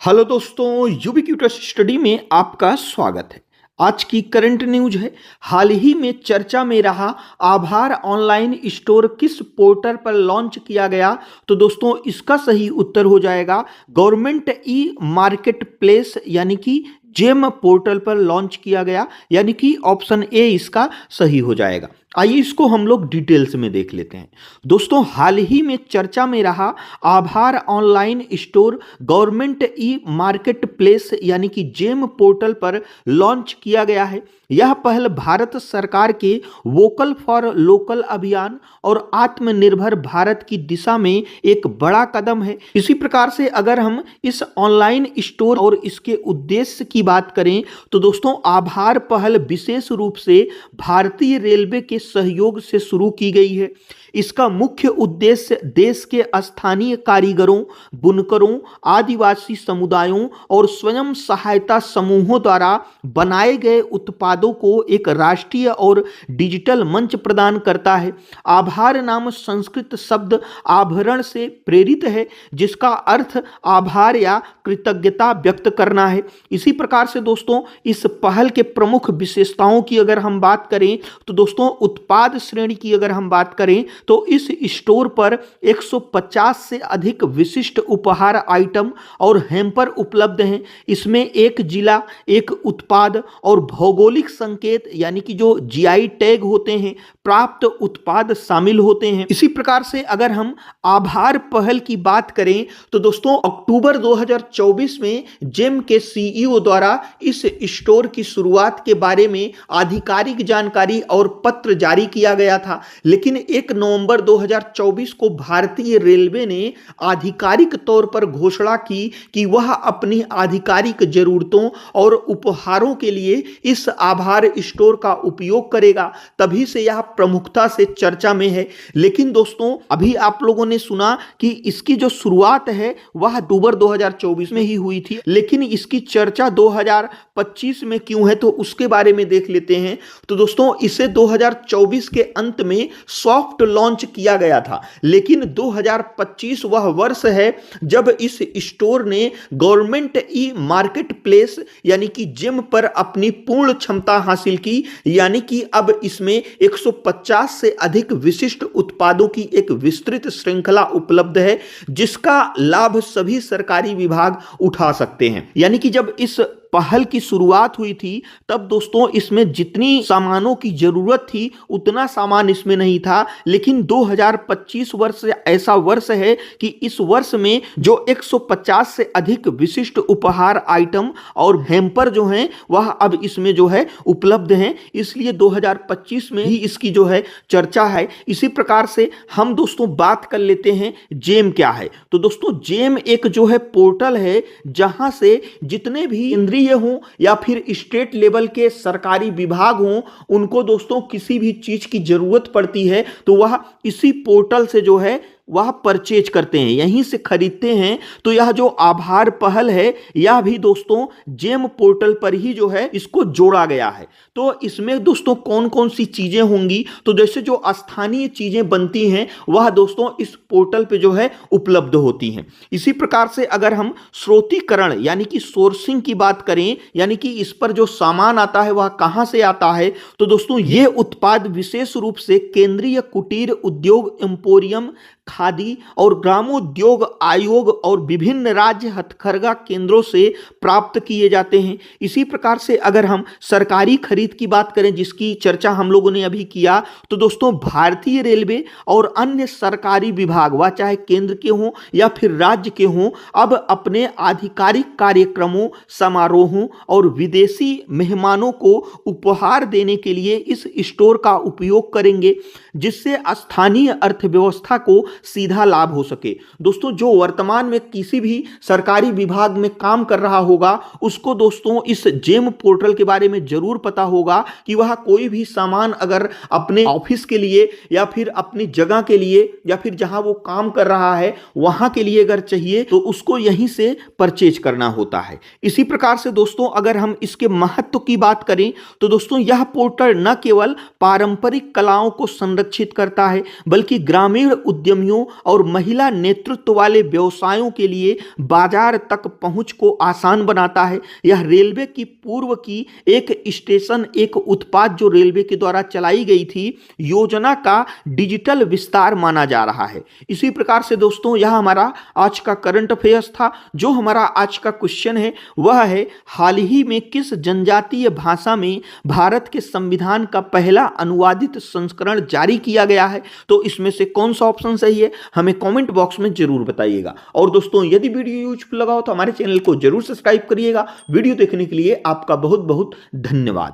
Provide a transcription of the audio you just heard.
Hello दोस्तों, ubiquitous study में आपका स्वागत है। आज की करंट न्यूज है। हाल ही में चर्चा में रहा आभार ऑनलाइन स्टोर किस पोर्टल पर लॉन्च किया गया। तो दोस्तों इसका सही उत्तर हो जाएगा गवर्नमेंट ई मार्केट प्लेस यानी कि जेम पोर्टल पर लॉन्च किया गया, यानी कि ऑप्शन ए इसका सही हो जाएगा। आइए इसको हम लोग डिटेल्स में देख लेते हैं। दोस्तों हाल ही में चर्चा में रहा आभार online store government e market place यानी कि जेम पोर्टल पर लॉन्च किया गया है। यह पहल भारत सरकार के वोकल फॉर लोकल अभियान और आत्मनिर्भर भारत की दिशा में एक बड़ा कदम है। इसी प्रकार से अगर हम इस ऑनलाइन स्टोर और इसके उद्देश्य की बात करें तो दोस्तों आभार पहल विशेष रूप से भारतीय रेलवे के सहयोग से शुरू की गई है। इसका मुख्य उद्देश्य देश के स्थानीय कारीगरों, बुनकरों, आदिवासी समुदायों और स्वयं सहायता समूहों द्वारा बनाए गए उत्पादों को एक राष्ट्रीय और डिजिटल मंच प्रदान करता है। आभार नाम संस्कृत शब्द आभरण से प्रेरित है, जिसका अर्थ आभार या कृतज्ञता व्यक्त करना है। इसी प्रकार से दोस्तों इस पहल के प्रमुख विशेषताओं की अगर हम बात करें तो दोस्तों उत्पाद श्रेणी की अगर हम बात करें तो इस स्टोर पर 150 से अधिक विशिष्ट उपहार आइटम और हैम्पर उपलब्ध हैं। इसमें एक जिला, एक उत्पाद और भौगोलिक संकेत यानी कि जो जीआई टैग होते हैं प्राप्त उत्पाद शामिल होते हैं। इसी प्रकार से अगर हम आभार पहल की बात करें तो दोस्तों अक्टूबर 2024 में जेम के सीईओ द्वारा इस स्टोर की शुरुआत के बारे में आधिकारिक जानकारी और पत्र जारी किया गया था, लेकिन 1 नवंबर 2024 को भारतीय रेलवे ने आधिकारिक तौर पर घोषणा की कि वह अपनी आधिकारिक जरूरतों और उपहारों के लिए इस आभार स्टोर का उपयोग करेगा। तभी से यह प्रमुखता से चर्चा में है। लेकिन दोस्तों अभी आप लोगों ने सुना कि इसकी जो शुरुआत है वह अक्टूबर 2024 में ही हुई थी, लेकिन इसकी चर्चा 2025 में क्यों है तो उसके बारे में देख लेते हैं। तो दोस्तों इसे 2024 के अंत में सॉफ्ट लॉन्च किया गया था, लेकिन 2025 वह वर्ष है जब इस स्टोर ने गवर्नमेंट ई मार्केट प्लेस यानी कि जेम पर अपनी पूर्ण क्षमता हासिल की, यानी कि अब इसमें 150 से अधिक विशिष्ट उत्पादों की एक विस्तृत श्रृंखला उपलब्ध है, जिसका लाभ सभी सरकारी विभाग उठा सकते हैं। यानी कि जब इस पहल की शुरुआत हुई थी तब दोस्तों इसमें जितनी सामानों की जरूरत थी उतना सामान इसमें नहीं था, लेकिन 2025 वर्ष ऐसा वर्ष है कि इस वर्ष में जो 150 से अधिक विशिष्ट उपहार आइटम और हैम्पर जो हैं वह अब इसमें जो है उपलब्ध हैं, इसलिए 2025 में ही इसकी जो है चर्चा है। इसी प्रकार से हम दोस्तों बात कर लेते हैं जेम क्या है। तो दोस्तों जेम एक जो है पोर्टल है जहां से जितने भी हों या फिर स्टेट लेवल के सरकारी विभाग हों उनको दोस्तों किसी भी चीज की जरूरत पड़ती है तो वह इसी पोर्टल से जो है वह परचेज करते हैं, यहीं से खरीदते हैं। तो यह जो आभार पहल है यह भी दोस्तों जेम पोर्टल पर ही जो है इसको जोड़ा गया है। तो इसमें दोस्तों कौन कौन सी चीजें होंगी तो जैसे जो स्थानीय चीजें बनती हैं वह दोस्तों इस पोर्टल पे जो है उपलब्ध होती हैं। इसी प्रकार से अगर हम स्रोतीकरण यानी कि सोर्सिंग की बात करें, यानी कि इस पर जो सामान आता है वह कहां से आता है, तो दोस्तों ये उत्पाद विशेष रूप से केंद्रीय कुटीर उद्योग एम्पोरियम, खादी और ग्रामोद्योग आयोग और विभिन्न राज्य हथकरघा केंद्रों से प्राप्त किए जाते हैं। इसी प्रकार से अगर हम सरकारी खरीद की बात करें जिसकी चर्चा हम लोगों ने अभी किया, तो दोस्तों भारतीय रेलवे और अन्य सरकारी विभाग वह चाहे केंद्र के हों या फिर राज्य के हों अब अपने आधिकारिक कार्यक्रमों, समारोहों और विदेशी मेहमानों को उपहार देने के लिए इस स्टोर का उपयोग करेंगे, जिससे स्थानीय अर्थव्यवस्था को सीधा लाभ हो सके। दोस्तों जो वर्तमान में किसी भी सरकारी विभाग में काम कर रहा होगा उसको दोस्तों इस जेम पोर्टल के बारे में जरूर पता होगा कि वह कोई भी सामान अगर अपने ऑफिस के लिए या फिर अपनी जगह के लिए या फिर जहां वो काम कर रहा है वहां के लिए अगर चाहिए तो उसको यहीं से परचेज करना होता है। इसी प्रकार से दोस्तों अगर हम इसके महत्व की बात करें तो दोस्तों यह पोर्टल न केवल पारंपरिक कलाओं को संरक्षित करता है बल्कि ग्रामीण उद्यम उद्यमियों और महिला नेतृत्व वाले व्यवसायों के लिए बाजार तक पहुंच को आसान बनाता है। यह रेलवे की पूर्व की एक स्टेशन एक उत्पाद जो रेलवे के द्वारा चलाई गई थी योजना का डिजिटल विस्तार माना जा रहा है। इसी प्रकार से दोस्तों यह हमारा आज का करंट अफेयर्स था। जो हमारा आज का क्वेश्चन है वह है, हाल ही में किस जनजातीय भाषा में भारत के संविधान का पहला अनुवादित संस्करण जारी किया गया है? तो इसमें से कौन सा ऑप्शन सही है हमें कमेंट बॉक्स में जरूर बताइएगा। और दोस्तों यदि वीडियो यूजफुल लगा हो तो हमारे चैनल को जरूर सब्सक्राइब करिएगा। वीडियो देखने के लिए आपका बहुत बहुत धन्यवाद।